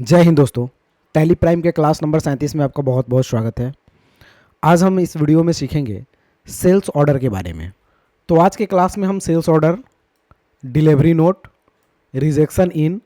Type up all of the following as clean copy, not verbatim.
जय हिंद दोस्तों। Tally prime के क्लास नंबर 37 में आपका बहुत बहुत स्वागत है। आज हम इस वीडियो में सीखेंगे सेल्स ऑर्डर के बारे में। तो आज के क्लास में हम sales order, delivery note, rejection in,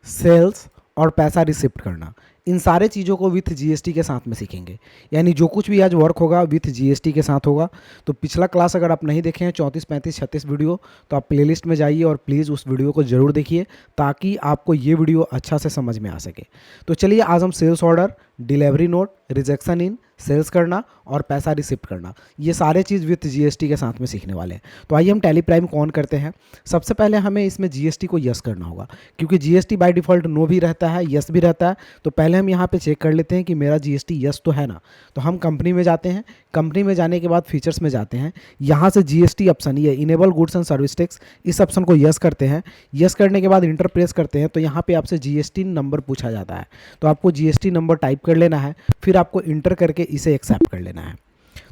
sales और पैसा रिसिप्ट करना, इन सारे चीज़ों को विथ जीएसटी के साथ में सीखेंगे। यानी जो कुछ भी आज वर्क होगा विथ जीएसटी के साथ होगा। तो पिछला क्लास अगर आप नहीं देखे हैं 34, 35, 36 वीडियो, तो आप प्लेलिस्ट में जाइए और प्लीज़ उस वीडियो को ज़रूर देखिए ताकि आपको ये वीडियो अच्छा से समझ में आ सके। तो चलिए आज हम sales order, delivery note, rejection in, sales करना और पैसा रिसिप्ट करना, ये सारे चीज़ विथ जीएसटी के साथ में सीखने वाले हैं। तो आइए हम टैली प्राइम को ऑन करते हैं। सबसे पहले हमें इसमें जीएसटी को यस करना होगा, क्योंकि जीएसटी बाय डिफ़ॉल्ट नो भी रहता है, यस भी रहता है। तो पहले हम यहाँ पे चेक कर लेते हैं कि मेरा जीएसटी यस तो है ना। तो हम कंपनी में जाते हैं, कंपनी में जाने के बाद फीचर्स में जाते हैं, यहाँ से जीएसटी ऑप्शन, ये enable goods and service tax, इस ऑप्शन को यस करते हैं। यस करने के बाद इंटर प्रेस करते हैं तो यहाँ पे आपसे जीएसटी नंबर पूछा जाता है। तो आपको जीएसटी नंबर टाइप कर लेना है, फिर आपको इंटर करके इसे एक्सेप्ट कर लेना है।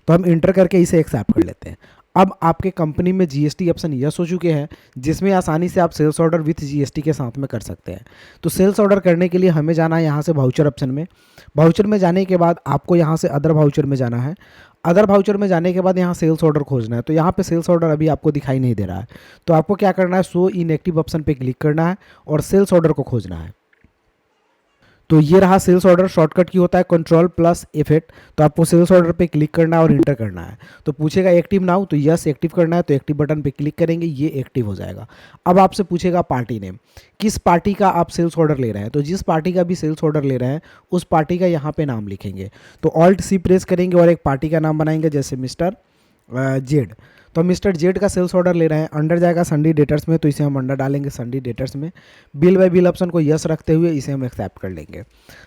तो हम इंटर करके इसे एक्सेप्ट कर लेते हैं। अब आपके कंपनी में जीएसटी ऑप्शन यस हो चुके हैं, जिसमें आसानी से आप सेल्स ऑर्डर विथ जीएसटी के साथ में कर सकते हैं। तो सेल्स ऑर्डर करने के लिए हमें जाना है यहाँ से वाउचर ऑप्शन में। वाउचर में जाने के बाद आपको यहाँ से अदर वाउचर में जाना है। अदर वाउचर में जाने के बाद यहाँ सेल्स ऑर्डर खोजना है। तो यहाँ पे सेल्स ऑर्डर अभी आपको दिखाई नहीं दे रहा है, तो आपको क्या करना है, शो इनएक्टिव ऑप्शन पे क्लिक करना है और सेल्स ऑर्डर को खोजना है। तो ये रहा सेल्स ऑर्डर। शॉर्टकट की होता है Ctrl+F8। तो आपको सेल्स ऑर्डर पे क्लिक करना है और इंटर करना है। तो पूछेगा एक्टिव नाउ, तो यस एक्टिव करना है, तो एक्टिव बटन पे क्लिक करेंगे, ये एक्टिव हो जाएगा। अब आपसे पूछेगा पार्टी नेम, किस पार्टी का आप सेल्स ऑर्डर ले रहे हैं। तो जिस पार्टी का भी सेल्स ऑर्डर ले रहे हैं उस पार्टी का यहाँ पे नाम लिखेंगे। तो Alt+C प्रेस करेंगे और एक पार्टी का नाम बनाएंगे, जैसे मिस्टर जेड। तो मिस्टर जेड का सेल्स ऑर्डर ले रहे हैं, अंडर जाएगा संडे डेटर्स में, तो इसे हम अंडर डालेंगे संडे डेटर्स में। बिल बाय बिल ऑप्शन को यस रखते हुए इसे हम एक्सेप्ट कर लेंगे।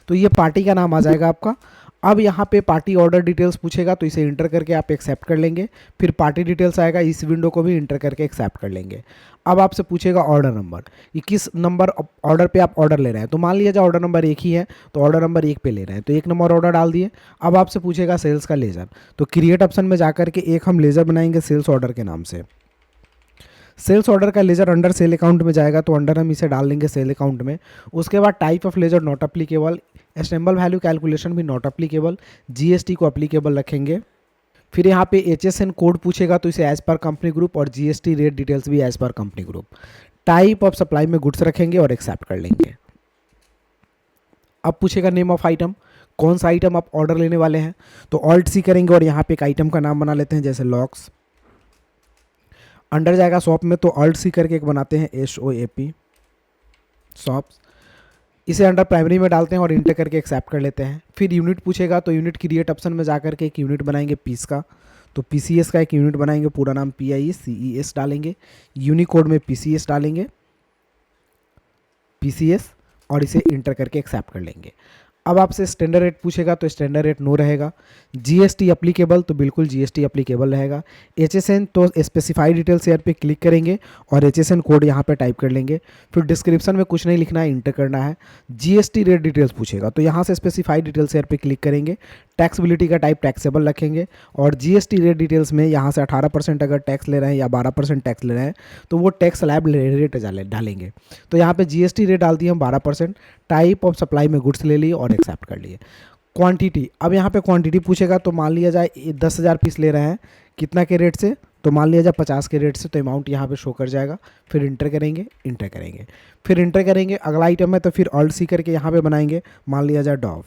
तो ये पार्टी का नाम आ जाएगा आपका। अब यहाँ पे पार्टी ऑर्डर डिटेल्स पूछेगा, तो इसे इंटर करके आप एक्सेप्ट कर लेंगे। फिर पार्टी डिटेल्स आएगा, इस विंडो को भी इंटर करके एक्सेप्ट कर लेंगे। अब आपसे पूछेगा ऑर्डर नंबर, ये किस नंबर ऑर्डर पे आप ऑर्डर ले रहे हैं। तो मान लीजिए ऑर्डर नंबर 1 ही है, तो ऑर्डर नंबर 1 पे ले रहे हैं, तो 1 नंबर ऑर्डर डाल दिए। अब आपसे पूछेगा सेल्स का लेजर, तो क्रिएट ऑप्शन में जाकर के एक हम लेजर बनाएंगे सेल्स ऑर्डर के नाम से। सेल्स ऑर्डर का लेजर अंडर सेल अकाउंट में जाएगा, तो अंडर हम इसे डाल देंगे सेल अकाउंट में। उसके बाद type of ledger not applicable, assessable value calculation भी नॉट अप्लीकेबल, जीएसटी को अप्लीकेबल रखेंगे। फिर यहाँ पे HSN कोड पूछेगा, तो इसे एज पर कंपनी ग्रुप, और जीएसटी रेट डिटेल्स भी as per company group. Type of supply में गुड्स रखेंगे और एक्सेप्ट कर लेंगे। अब पूछेगा नेम ऑफ आइटम, कौन सा आइटम आप ऑर्डर लेने वाले हैं। तो Alt+C करेंगे और यहाँ पे एक आइटम का नाम बना लेते हैं, जैसे लॉक्स। अंडर जाएगा शॉप में, तो Alt+C करके एक बनाते हैं, SOAP शॉप्स। इसे अंडर प्राइमरी में डालते हैं और इंटर करके एक्सेप्ट कर लेते हैं। फिर यूनिट पूछेगा, तो यूनिट क्रिएट ऑप्शन में जाकर के एक यूनिट बनाएंगे पीस का। तो PCS का एक यूनिट बनाएंगे, पूरा नाम PICES डालेंगे, यूनिकोड में PCS डालेंगे, PCS, और इसे इंटर करके एक्सेप्ट कर लेंगे। अब आपसे स्टैंडर्ड रेट पूछेगा, तो स्टैंडर्ड रेट नो रहेगा। जीएसटी अप्लीकेबल, तो बिल्कुल जीएसटी अप्लीकेबल रहेगा। HSN, तो स्पेसिफाइड डिटेल्स शेयर पे क्लिक करेंगे और HSN कोड यहाँ पे टाइप कर लेंगे। फिर डिस्क्रिप्शन में कुछ नहीं लिखना है, इंटर करना है। जीएसटी रेट डिटेल्स पूछेगा, तो यहाँ से स्पेसिफाइड डिटेल्स शेयर पे क्लिक करेंगे, टैक्सबिलिटी का टाइप टैक्सेबल रखेंगे, और जीएसटी रेट डिटेल्स में यहाँ से 18% अगर टैक्स ले रहे हैं या 12% टैक्स ले रहे हैं तो वो टैक्स स्लैब रेट डालेंगे। तो यहाँ पे जीएसटी रेट डाल दिए हम 12%। टाइप ऑफ सप्लाई में गुड्स ले लिए और एक्सेप्ट कर लिए। क्वांटिटी, अब यहाँ पे क्वांटिटी पूछेगा, तो मान लिया जाए 10,000 पीस ले रहे हैं, कितना के रेट से, तो मान लिया जाए 50 के रेट से, तो अमाउंट यहाँ पे शो कर जाएगा। फिर इंटर करेंगे, फिर इंटर करेंगे। अगला आइटम है, तो फिर Alt+C करके यहाँ पे बनाएंगे, मान लिया जाए डॉव।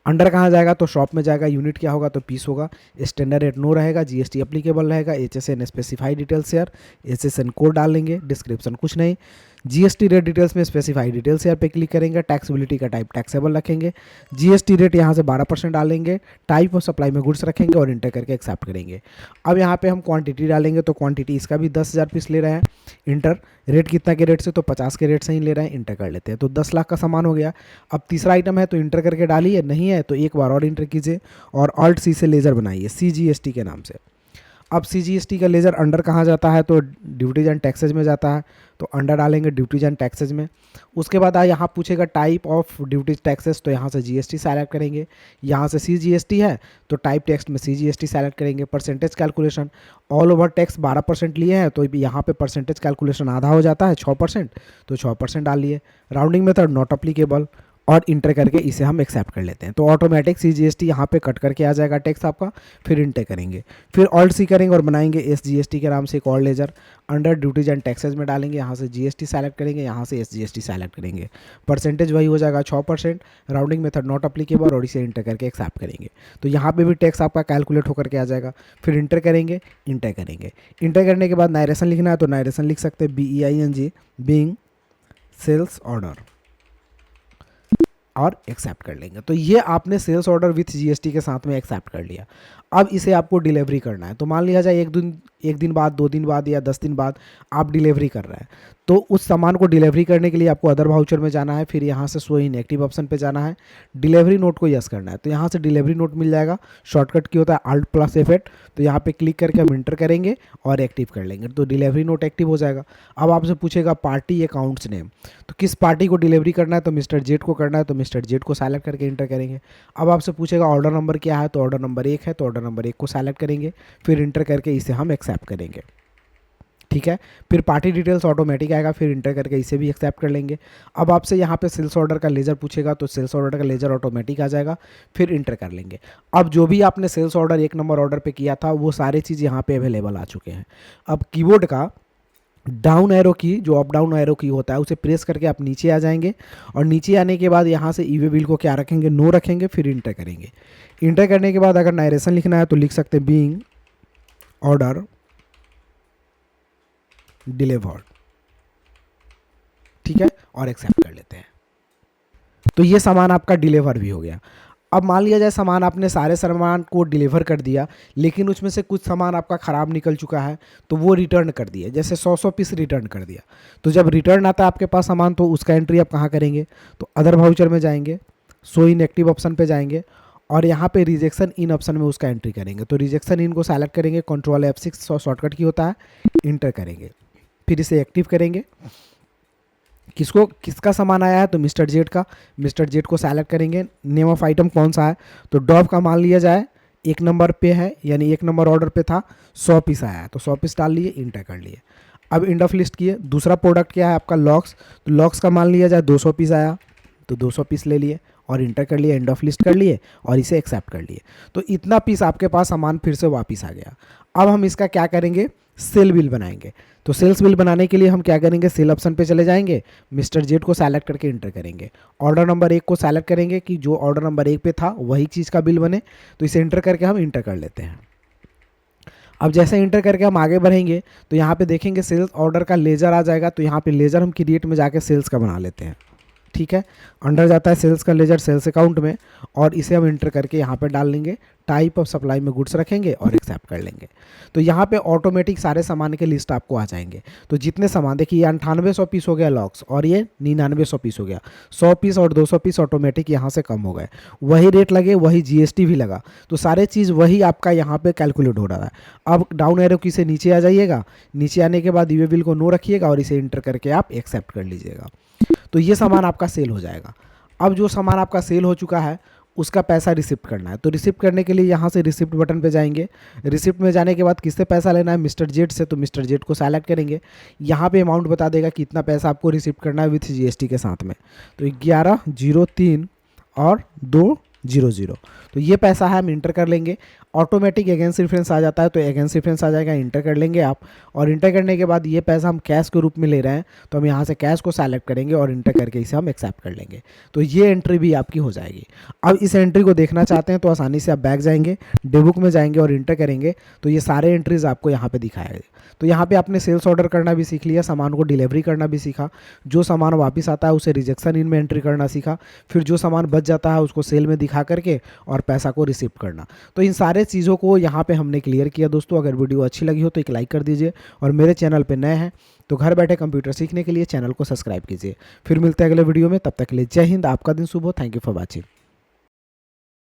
अंडर कहाँ जाएगा, तो शॉप में जाएगा, यूनिट क्या होगा, तो पीस होगा। स्टैंडर्ड रेट नो रहेगा, जीएसटी अप्लीकेबल रहेगा। HSN specified details share, HSN code डाल लेंगे, डिस्क्रिप्शन कुछ नहीं। जीएसटी रेट डिटेल्स में स्पेसिफाइड डिटेल्स शेयर पे क्लिक करेंगे, टैक्सबिलिटी का टाइप टैक्सेबल रखेंगे, जीएसटी रेट यहाँ से 12% डालेंगे, टाइप ऑफ सप्लाई में गुड्स रखेंगे और इंटर करके एक्सेप्ट करेंगे। अब यहाँ पे हम क्वांटिटी डालेंगे, तो क्वांटिटी इसका भी 10,000 पीस ले रहे हैं, इंटर। रेट कितना के रेट से, तो 50 के रेट से ही ले रहे हैं, इंटर कर लेते हैं। तो 10 लाख का सामान हो गया। अब तीसरा आइटम है, तो इंटर करके डालिए, नहीं है तो एक बार और इंटर कीजिए और Alt+C से लेजर बनाइए CGST के नाम से। अब CGST का लेजर अंडर कहाँ जाता है, तो ड्यूटीज एंड टैक्सेज में जाता है, तो अंडर डालेंगे ड्यूटीज एंड टैक्सेज में। उसके बाद यहाँ पूछेगा टाइप ऑफ ड्यूटीज टैक्सेस, तो यहाँ से GST सेलेक्ट करेंगे। यहाँ से CGST है तो टाइप टेक्स्ट में CGST सेलेक्ट करेंगे। Percentage calculation, all over tax 12% लिए हैं, तो यहाँ पे परसेंटेज कैलकुलेशन आधा हो जाता है 6%, तो 6% डाल लिए। राउंडिंग मेथड नॉट अप्लीकेबल, और इंटर करके इसे हम एक्सेप्ट कर लेते हैं। तो ऑटोमेटिक CGST यहाँ पे कट करके आ जाएगा टैक्स आपका। फिर इंटर करेंगे, फिर ऑल्ट सी करेंगे और बनाएंगे SGST के नाम से एक और ledger. Under duties and taxes में डालेंगे, यहाँ से GST सेलेक्ट करेंगे, यहाँ से SGST सेलेक्ट करेंगे। परसेंटेज वही हो जाएगा 6%, राउंडिंग मेथड नॉट अप्लीकेबल, और इसे इंटर करके एक्सेप्ट करेंगे। तो यहाँ पे भी टैक्स आपका कैलकुलेट होकर के आ जाएगा। फिर इंटर करेंगे, इंटर करेंगे। इंटर करने के बाद नायरेशन लिखना है तो नायरेशन लिख सकते हैं BEING, बीइंग सेल्स ऑर्डर, और एक्सेप्ट कर लेंगे। तो ये आपने सेल्स ऑर्डर विथ GST के साथ में एक्सेप्ट कर लिया। अब इसे आपको डिलीवरी करना है। तो मान लिया जाए एक दिन बाद, 2 दिन बाद या 10 दिन बाद आप डिलीवरी कर रहे हैं, तो उस सामान को डिलीवरी करने के लिए आपको अदर वाउचर में जाना है। फिर यहाँ से शो इन एक्टिव ऑप्शन पे जाना है, डिलीवरी नोट को यस करना है। तो यहाँ से डिलीवरी नोट मिल जाएगा। शॉर्टकट की होता है Alt+F8, तो यहाँ पे क्लिक करके हम इंटर करेंगे और एक्टिव कर लेंगे, तो डिलीवरी नोट एक्टिव हो जाएगा। अब आपसे पूछेगा पार्टी अकाउंट्स नेम, तो किस पार्टी को डिलीवरी करना है, तो मिस्टर जेड को करना है, तो मिस्टर जेड को सेलेक्ट करके इंटर करेंगे। अब आपसे पूछेगा ऑर्डर नंबर क्या है, तो ऑर्डर नंबर 1 है, तो ऑर्डर नंबर 1 को सेलेक्ट करेंगे। फिर इंटर करके इसे हम एक्सेप्ट करेंगे, ठीक है। फिर पार्टी डिटेल्स ऑटोमेटिक आएगा, फिर इंटर करके इसे भी एक्सेप्ट कर लेंगे। अब आपसे यहाँ पे सेल्स ऑर्डर का लेजर पूछेगा, तो सेल्स ऑर्डर का लेजर ऑटोमेटिक आ जाएगा, फिर इंटर कर लेंगे। अब जो भी आपने सेल्स ऑर्डर 1 नंबर ऑर्डर पे किया था वो सारी चीज़ यहाँ पे अवेलेबल आ चुके हैं। अब कीबोर्ड का डाउन एरो की, जो अप डाउन एरो की होता है, उसे प्रेस करके आप नीचे आ जाएंगे, और नीचे आने के बाद यहाँ से ईवे बिल को क्या रखेंगे, नो रखेंगे, फिर इंटर करेंगे। इंटर करने के बाद अगर नायरेशन लिखना है तो लिख सकते हैं बीइंग ऑर्डर डिलीवर्ड, ठीक है, और एक्सेप्ट कर लेते हैं। तो ये सामान आपका डिलीवर भी हो गया। अब मान लिया जाए सामान आपने सारे सामान को डिलीवर कर दिया, लेकिन उसमें से कुछ सामान आपका ख़राब निकल चुका है, तो वो रिटर्न कर दिया, जैसे 100 पीस रिटर्न कर दिया। तो जब रिटर्न आता है आपके पास सामान, तो उसका एंट्री आप कहाँ करेंगे, तो अदर वाउचर में जाएंगे, शो इन एक्टिव ऑप्शन पे जाएंगे, और यहाँ पे रिजेक्शन इन ऑप्शन में उसका एंट्री करेंगे। तो रिजेक्शन इन को सेलेक्ट करेंगे, Ctrl F6 शॉर्टकट की होता है, इंटर करेंगे, फिर इसे एक्टिव करेंगे। किसका सामान आया है, तो मिस्टर जेड का, मिस्टर जेड को सेलेक्ट करेंगे। नेम ऑफ आइटम कौन सा है, तो डॉव का मान लिया जाए 1 नंबर पे है, यानी 1 नंबर ऑर्डर पे था, 100 पीस आया है, तो 100 पीस डाल लिए, इंटर कर लिए। अब एंड ऑफ लिस्ट किए। दूसरा प्रोडक्ट क्या है आपका, लॉक्स, तो लॉक्स का मान लिया जाए 200 पीस आया, तो 200 पीस ले लिए और इंटर कर लिए, एंड ऑफ लिस्ट कर लिए और इसे एक्सेप्ट कर लिए। तो इतना पीस आपके पास सामान फिर से वापस आ गया। अब हम इसका क्या करेंगे, सेल बिल बनाएंगे। तो सेल्स बिल बनाने के लिए हम क्या करेंगे, सेल ऑप्शन पे चले जाएंगे, मिस्टर जेड को सेलेक्ट करके इंटर करेंगे, ऑर्डर नंबर 1 को सेलेक्ट करेंगे कि जो ऑर्डर नंबर 1 पे था वही चीज़ का बिल बने, तो इसे इंटर करके हम इंटर कर लेते हैं। अब जैसे इंटर करके हम आगे बढ़ेंगे तो यहाँ पे देखेंगे सेल्स ऑर्डर का लेजर आ जाएगा, तो यहाँ पे लेजर हम क्रिएट में जाके सेल्स का बना लेते हैं, ठीक है। अंडर जाता है सेल्स का लेजर सेल्स अकाउंट में, और इसे हम इंटर करके यहाँ पे डाल लेंगे, टाइप ऑफ सप्लाई में गुड्स रखेंगे और एक्सेप्ट कर लेंगे। तो यहाँ पे ऑटोमेटिक सारे सामान के लिस्ट आपको आ जाएंगे। तो जितने सामान देखिए, ये 9800 पीस हो गया लॉक्स, और ये 9900 पीस हो गया, 100 पीस और 200 पीस ऑटोमेटिक यहाँ से कम हो गए, वही रेट लगे, वही GST भी लगा, तो सारे चीज़ वही आपका यहाँ पे कैलकुलेट हो रहा है। अब डाउन एरो की से नीचे आ जाइएगा, नीचे आने के बाद ईवे बिल को नो रखिएगा और इसे इंटर करके आप एक्सेप्ट कर लीजिएगा। तो ये सामान आपका सेल हो जाएगा। अब जो सामान आपका सेल हो चुका है उसका पैसा रिसिप्ट करना है। तो रिसिप्ट करने के लिए यहाँ से रिसिप्ट बटन पे जाएंगे। रिसिप्ट में जाने के बाद किससे पैसा लेना है, मिस्टर जेड से, तो मिस्टर जेड को सेलेक्ट करेंगे। यहाँ पे अमाउंट बता देगा कितना पैसा आपको रिसिप्ट करना है विथ GST के साथ में, तो 1103 और 200, तो ये पैसा है, हम इंटर कर लेंगे। ऑटोमेटिक अगेंस्ट रेफरेंस आ जाता है, तो अगेंस्ट रेफरेंस आ जाएगा, इंटर कर लेंगे आप। और इंटर करने के बाद ये पैसा हम कैश के रूप में ले रहे हैं, तो हम यहाँ से कैश को सेलेक्ट करेंगे और इंटर करके इसे हम एक्सेप्ट कर लेंगे। तो ये एंट्री भी आपकी हो जाएगी। अब इस एंट्री को देखना चाहते हैं तो आसानी से आप बैक जाएंगे, डेबुक में जाएंगे और इंटर करेंगे, तो ये सारे एंट्रीज आपको यहाँ पे दिखाएंगे। तो यहाँ पे आपने सेल्स ऑर्डर करना भी सीख लिया, सामान को डिलीवरी करना भी सीखा, जो सामान वापस आता है उसे रिजेक्शन इन में एंट्री करना सीखा, फिर जो सामान बच जाता है उसको सेल में दिखा करके और पैसा को रिसिप्ट करना। तो इन सारे चीज़ों को यहाँ पे हमने क्लियर किया। दोस्तों अगर वीडियो अच्छी लगी हो तो एक लाइक कर दीजिए, और मेरे चैनल पे नए हैं तो घर बैठे कंप्यूटर सीखने के लिए चैनल को सब्सक्राइब कीजिए। फिर मिलते हैं अगले वीडियो में, तब तक के लिए जय हिंद, आपका दिन शुभ हो। Thank you for watching.